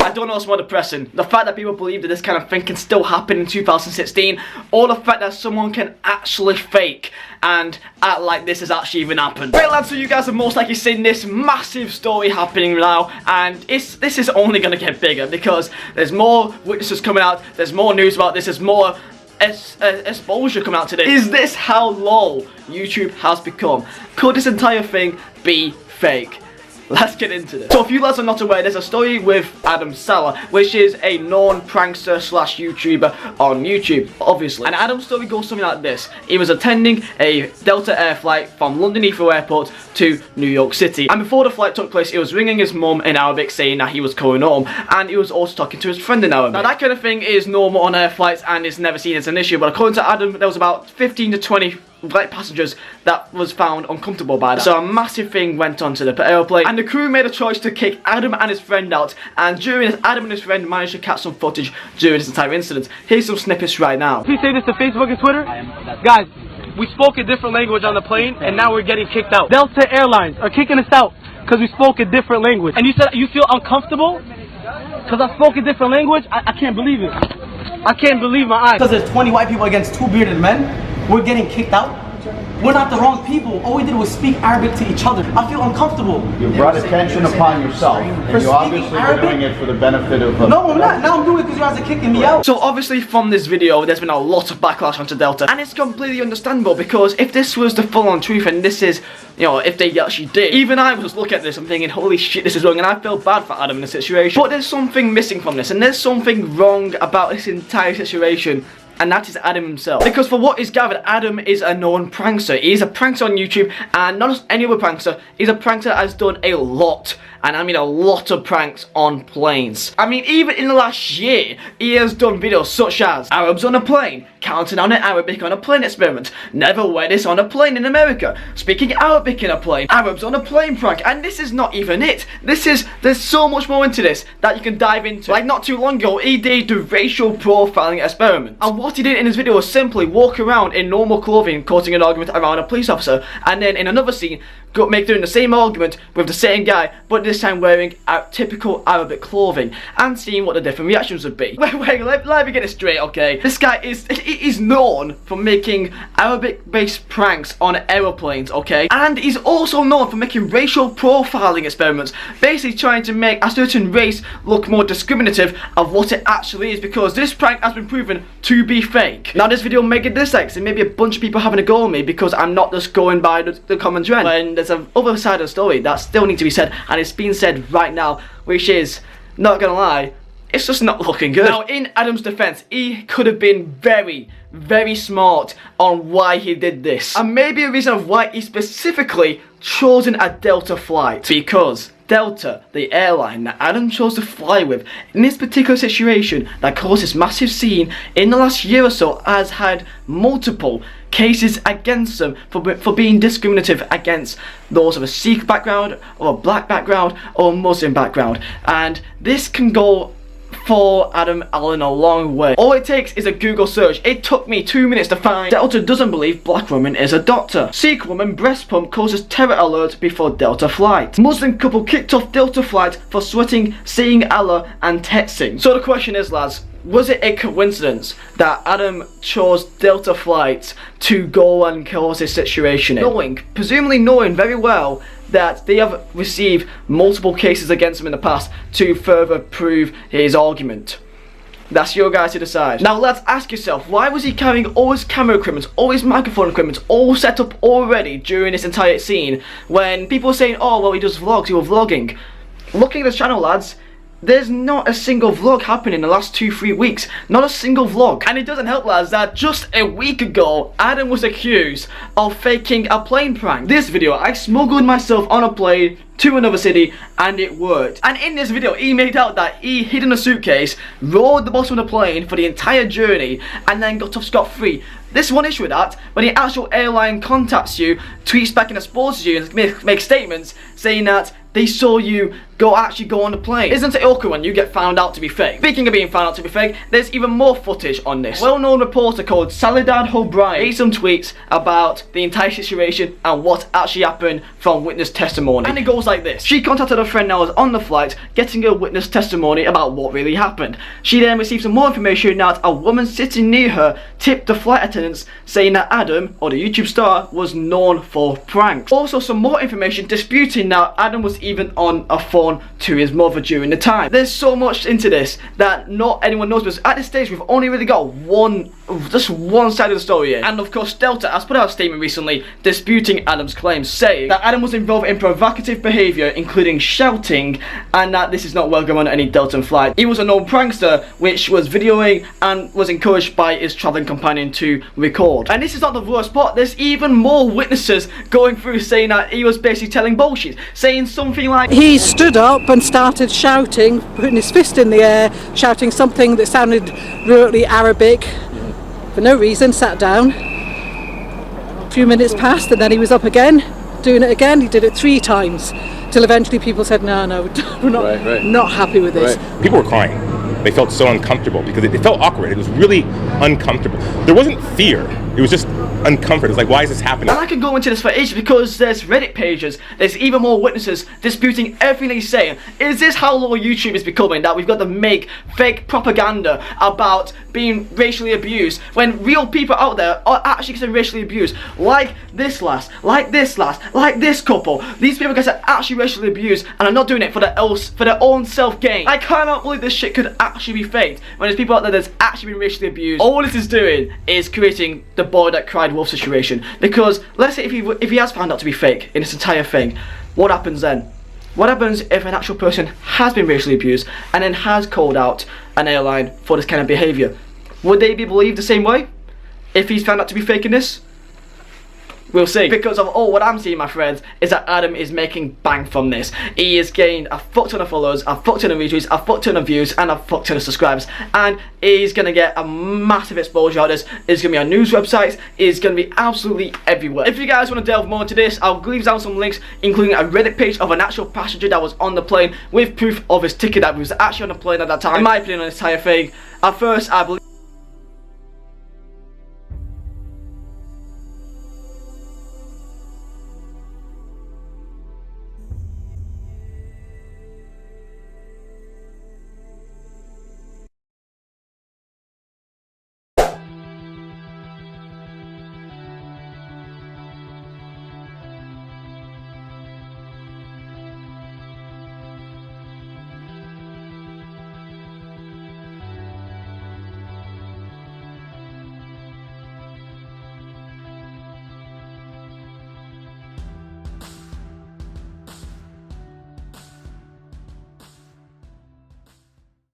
I don't know what's more depressing. The fact that people believe that this kind of thing can still happen in 2016, or the fact that someone can actually fake and act like this has actually even happened. Right lads, so you guys have most likely seen this massive story happening now, and this is only going to get bigger because there's more witnesses coming out, there's more news about this, there's more exposure coming out today. Is this how low YouTube has become? Could this entire thing be fake? Let's get into this. So if you lads are not aware, there's a story with Saleh, which is a known prankster slash YouTuber on YouTube, obviously. And Adam's story goes something like this. He was attending a Delta Air flight from London Heathrow Airport to New York City. And before the flight took place, he was ringing his mum in Arabic saying that he was going home. And he was also talking to his friend in Arabic. Now that kind of thing is normal on air flights and is never seen as an issue. But according to Adam, there was about 15 to 20 flight passengers that was found uncomfortable by that. So a massive thing went on to the airplane, and the crew made a choice to kick Adam and his friend out. And during this, Adam and his friend managed to catch some footage during this entire incident. Here's some snippets right now. Please say this to Facebook and Twitter. Guys, we spoke a different language on the plane, and now we're getting kicked out. Delta Airlines are kicking us out because we spoke a different language. And you said you feel uncomfortable because I spoke a different language? I can't believe it. I can't believe my eyes. Because there's 20 white people against 2 bearded men, we're getting kicked out. We're not the wrong people. All we did was speak Arabic to each other. I feel uncomfortable. You brought attention upon yourself, and you obviously were doing it for the benefit of... No, I'm not. Now I'm doing it because you guys are kicking me out. So obviously from this video, there's been a lot of backlash onto Delta, and it's completely understandable because if this was the full-on truth, and this is, you know, if they actually did, even I was looking at this, I'm thinking, holy shit, this is wrong, and I feel bad for Adam in this situation. But there's something missing from this, and there's something wrong about this entire situation. And that is Adam himself. Because for what is gathered, Adam is a known prankster. He is a prankster on YouTube, and not just any other prankster, he's a prankster that has done a lot, and I mean a lot of pranks on planes. I mean, even in the last year, he has done videos such as Arabs on a plane, counting down in Arabic on a plane experiment, never wear this on a plane in America, speaking Arabic in a plane, Arabs on a plane prank, and this is not even it. There's so much more into this that you can dive into. Like not too long ago, he did the racial profiling experiment, and what he did in his video was simply walk around in normal clothing causing an argument around a police officer, and then in another scene doing the same argument with the same guy, but this time wearing typical Arabic clothing, and seeing what the different reactions would be. Wait, let me get it straight, okay? This guy is known for making Arabic-based pranks on aeroplanes, okay? And he's also known for making racial profiling experiments, basically trying to make a certain race look more discriminative of what it actually is, because this prank has been proven to be fake. Now this video may get dislikes, and maybe a bunch of people having a go at me because I'm not just going by the common trend. And there's a other side of the story that still needs to be said, and it's being said right now, which is, not gonna lie, it's just not looking good. Now in Adam's defense, he could have been very, very smart on why he did this, and maybe a reason of why he specifically chosen a Delta flight, because Delta, the airline that Adam chose to fly with in this particular situation that caused this massive scene in the last year or so, has had multiple cases against them for being discriminative against those of a Sikh background, or a black background, or a Muslim background. And this can go for Adam Allen a long way. All it takes is a Google search. It took me 2 minutes to find Delta doesn't believe black woman is a doctor. Sikh woman breast pump causes terror alert before Delta flight. Muslim couple kicked off Delta flight for sweating, saying Allah and texting. So the question is, lads, was it a coincidence that Adam chose Delta flights to go and cause this situation, presumably knowing very well that they have received multiple cases against him in the past to further prove his argument? That's your guys to decide. Now let's ask yourself, why was he carrying all his camera equipment, all his microphone equipment, all set up already during this entire scene, when people were saying, oh well, he does vlogs, he was vlogging. Looking at the channel, lads, there's not a single vlog happening in the last 2-3 weeks. Not a single vlog. And it doesn't help, lads, that just a week ago, Adam was accused of faking a plane prank. This video, I smuggled myself on a plane to another city, and it worked. And in this video, he made out that he hid in a suitcase, rode the bottom of the plane for the entire journey, and then got off scot-free. This one issue with that, when the actual airline contacts you, tweets back and exposes you, and makes statements saying that they saw you actually go on the plane. Isn't it awkward when you get found out to be fake? Speaking of being found out to be fake, there's even more footage on this. Well-known reporter called Saleh O'Brien made some tweets about the entire situation and what actually happened from witness testimony. And it goes like this. She contacted a friend that was on the flight, getting a witness testimony about what really happened. She then received some more information that a woman sitting near her tipped the flight attendants, saying that Adam, or the YouTube star, was known for pranks. Also some more information disputing that Adam was even on a phone to his mother during the time. There's so much into this that not anyone knows, because at this stage we've only really got just one side of the story here. And of course Delta has put out a statement recently disputing Adam's claims, saying that Adam was involved in provocative behaviour including shouting, and that this is not welcome on any Delta flight. He was a known prankster which was videoing and was encouraged by his travelling companion to record. And this is not the worst part, there's even more witnesses going through saying that he was basically telling bullshit, saying something like, he stood up and started shouting, putting his fist in the air, shouting something that sounded really Arabic for no reason, sat down. A few minutes passed and then he was up again, doing it again. He did it 3 times till eventually people said, no, we're not, not happy with this. People were crying. They felt so uncomfortable because it felt awkward. It was really uncomfortable. There wasn't fear. It was just uncomfort. It's like, why is this happening? And I could go into this for ages because there's Reddit pages, there's even more witnesses disputing everything he's saying. Is this how low YouTube is becoming, that we've got to make fake propaganda about being racially abused when real people out there are actually getting racially abused? Like this lass, like this couple. These people get actually racially abused and are not doing it for their own self-gain. I cannot believe this shit could actually be faked when there's people out there that's actually been racially abused. All this is doing is creating the boy that cried wolf situation. Because let's say if he has found out to be fake in this entire thing, what happens then? What happens if an actual person has been racially abused and then has called out an airline for this kind of behaviour? Would they be believed the same way if he's found out to be faking this? We'll see. Because of all what I'm seeing, my friends, is that Adam is making bank from this. He has gained a fuck ton of followers, a fuck ton of retweets, a fuck ton of views, and a fuck ton of subscribers. And he's gonna get a massive exposure out of this. It's gonna be on news websites. It's gonna be absolutely everywhere. If you guys want to delve more into this, I'll leave down some links, including a Reddit page of an actual passenger that was on the plane with proof of his ticket that was actually on the plane at that time. In my opinion on this entire thing, at first I believe